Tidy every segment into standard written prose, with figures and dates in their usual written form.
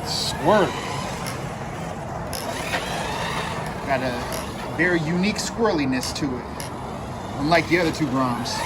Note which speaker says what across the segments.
Speaker 1: Squirt. Got a very unique squirreliness to it, unlike the other 2 Groms.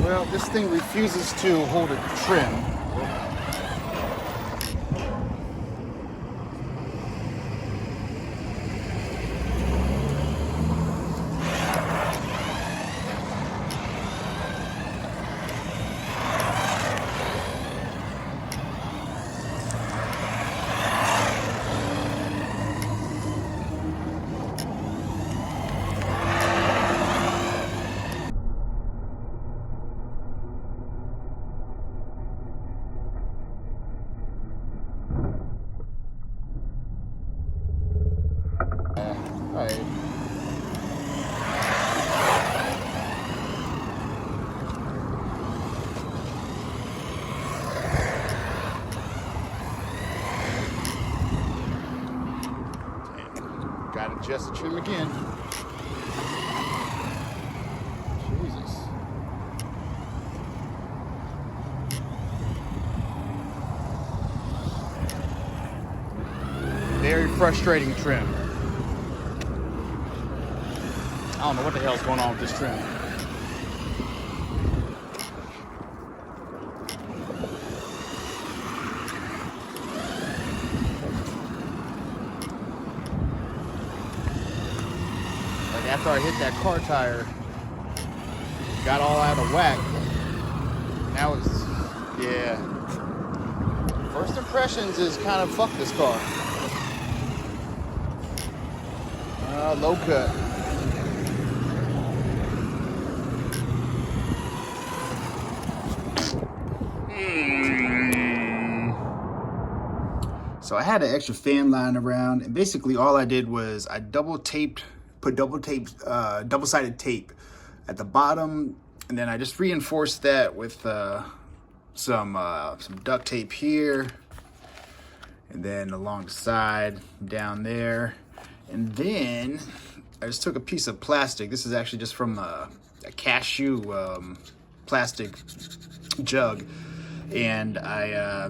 Speaker 1: Well, this thing refuses to hold a trim. Alright. Gotta adjust the trim again. Jesus. Very frustrating trim. I don't know what the hell's going on with this trim. Like after I hit that car tire, got all out of whack. Now it's, yeah. First impressions is kind of fuck this car. Low cut. So I had an extra fan lying around, and basically all I did was I put double-sided tape at the bottom, and then I just reinforced that with some duct tape here, and then along the side down there, and then I just took a piece of plastic. This is actually just from a cashew plastic jug, and I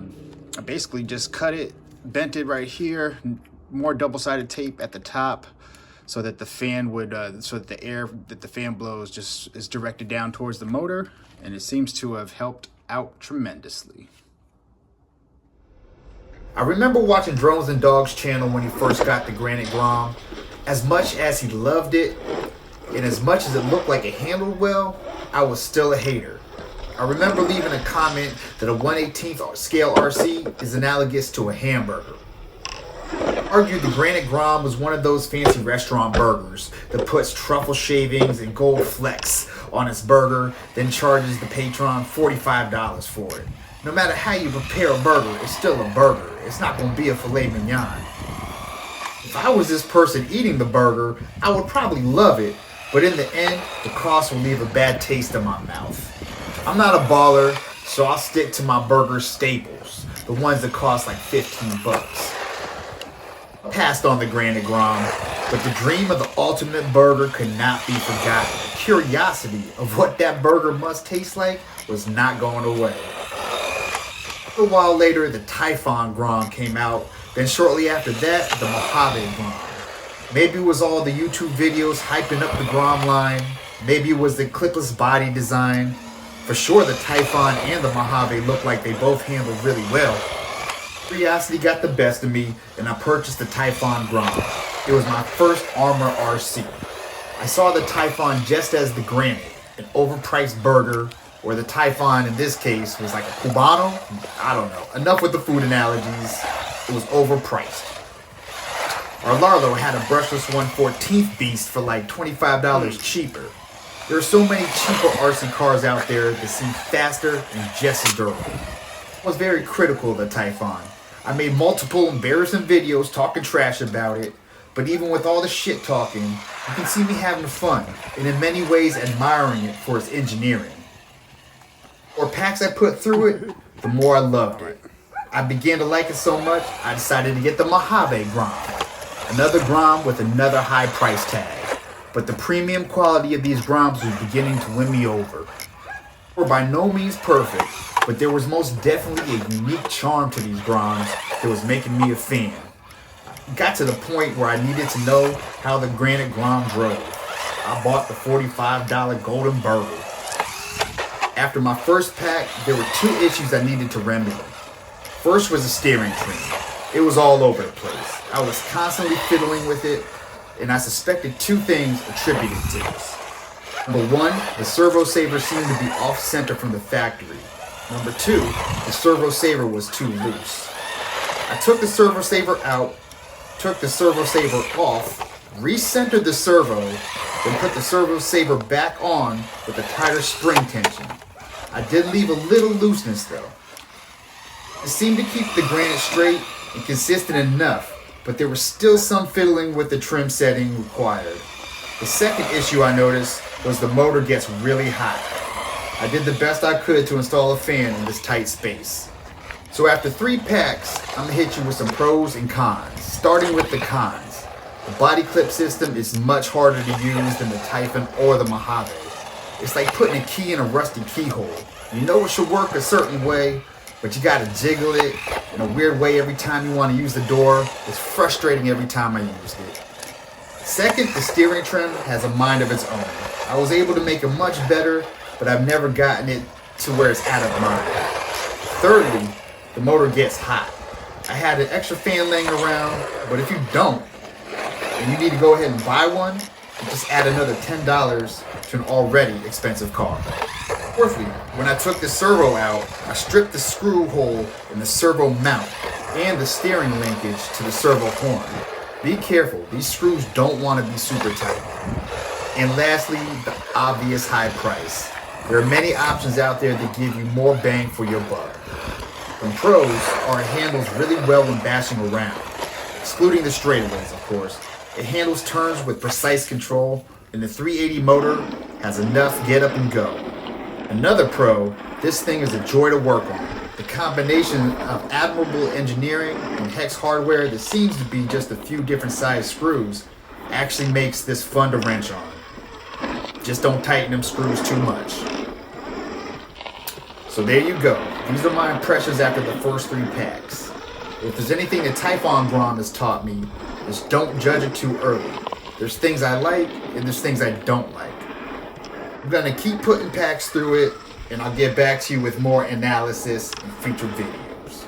Speaker 1: basically just cut it, bent it right here, more double-sided tape at the top, so that the fan would, so that the air that the fan blows just is directed down towards the motor, and it seems to have helped out tremendously.
Speaker 2: I remember watching Drones and Dogs channel when he first got the Granite Grom. As much as he loved it, and as much as it looked like it handled well, I was still a hater. I remember leaving a comment that a 1/18th scale RC is analogous to a hamburger. I argued the Granite Grom was one of those fancy restaurant burgers that puts truffle shavings and gold flecks on its burger, then charges the patron $45 for it. No matter how you prepare a burger, it's still a burger. It's not going to be a filet mignon. If I was this person eating the burger, I would probably love it, but in the end, the cost will leave a bad taste in my mouth. I'm not a baller, so I'll stick to my burger staples, the ones that cost like 15 bucks. I passed on the Granite Grom, but the dream of the ultimate burger could not be forgotten. The curiosity of what that burger must taste like was not going away. A while later, the Typhon Grom came out. Then shortly after that, the Mojave Grom. Maybe it was all the YouTube videos hyping up the Grom line. Maybe it was the clipless body design. For sure, the Typhon and the Mojave looked like they both handled really well. Curiosity got the best of me, and I purchased the Typhon Grom. It was my first ARRMA RC. I saw the Typhon just as the Granite, an overpriced burger, or the Typhon in this case was like a Cubano. I don't know. Enough with the food analogies. It was overpriced. Our Larlo had a brushless 1/14th beast for like $25 cheaper. There are so many cheaper RC cars out there that seem faster and just as durable. I was very critical of the Typhon. I made multiple embarrassing videos talking trash about it, but even with all the shit talking, you can see me having fun, and in many ways admiring it for its engineering. The more packs I put through it, the more I loved it. I began to like it so much, I decided to get the Mojave Grom. Another Grom with another high price tag. But the premium quality of these Groms was beginning to win me over. They were by no means perfect, but there was most definitely a unique charm to these Groms that was making me a fan. It got to the point where I needed to know how the Granite Grom drove. I bought the $45 Golden Burger. After my first pack, there were two issues I needed to remedy. First was the steering trim. It was all over the place. I was constantly fiddling with it, and I suspected two things attributed to this. Number one, the servo saver seemed to be off-center from the factory. Number two, the servo saver was too loose. I took the servo saver out, took the servo saver off, recentered the servo, then put the servo saver back on with a tighter spring tension. I did leave a little looseness though. It seemed to keep the Granite straight and consistent enough, but there was still some fiddling with the trim setting required. The second issue I noticed was the motor gets really hot. I did the best I could to install a fan in this tight space. So after 3 packs, I'm gonna hit you with some pros and cons. Starting with the cons. The body clip system is much harder to use than the Typhon or the Mojave. It's like putting a key in a rusty keyhole. You know it should work a certain way, but you gotta jiggle it in a weird way every time you want to use the door. It's frustrating every time I used it. Second, the steering trim has a mind of its own. I was able to make it much better, but I've never gotten it to where it's out of mind. Thirdly, the motor gets hot. I had an extra fan laying around, but if you don't, and you need to go ahead and buy one, you just add another $10 to an already expensive car. Fourthly, when I took the servo out, I stripped the screw hole in the servo mount and the steering linkage to the servo horn. Be careful, these screws don't want to be super tight. And lastly, the obvious high price. There are many options out there that give you more bang for your buck. Some pros are it handles really well when bashing around, excluding the straightaways of course. It handles turns with precise control, and the 380 motor has enough get up and go. Another pro, this thing is a joy to work on. The combination of admirable engineering and hex hardware that seems to be just a few different size screws actually makes this fun to wrench on. Just don't tighten them screws too much. So there you go. These are my impressions after the first 3 packs. If there's anything that Typhon Grom has taught me, is don't judge it too early. There's things I like and there's things I don't like. I'm gonna keep putting packs through it, and I'll get back to you with more analysis in future videos.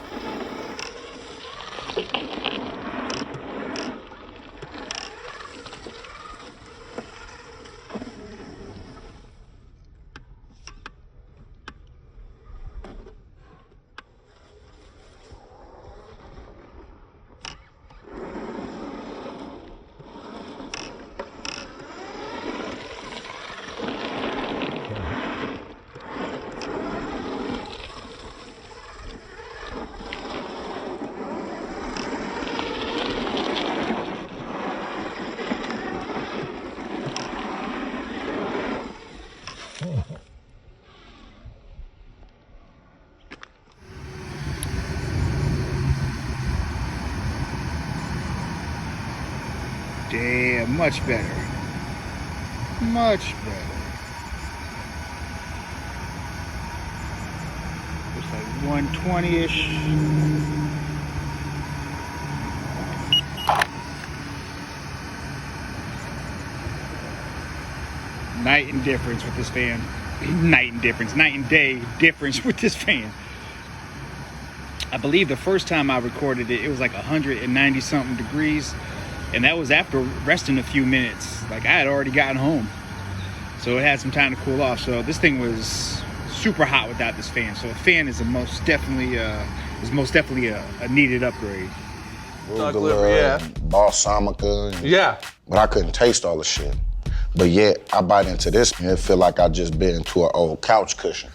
Speaker 1: Damn, much better. Much better. It's like 120-ish. Night and difference with this fan. Night and difference. Night and day difference with this fan. I believe the first time I recorded it, it was like 190 something degrees. And that was after resting a few minutes. Like I had already gotten home. So it had some time to cool off. So this thing was super hot without this fan. So a fan is most definitely a needed upgrade.
Speaker 3: Yeah.
Speaker 4: Balsamica.
Speaker 3: Yeah.
Speaker 4: But I couldn't taste all the shit. But yet, I bite into this and it feel like I just bit into an old couch cushion.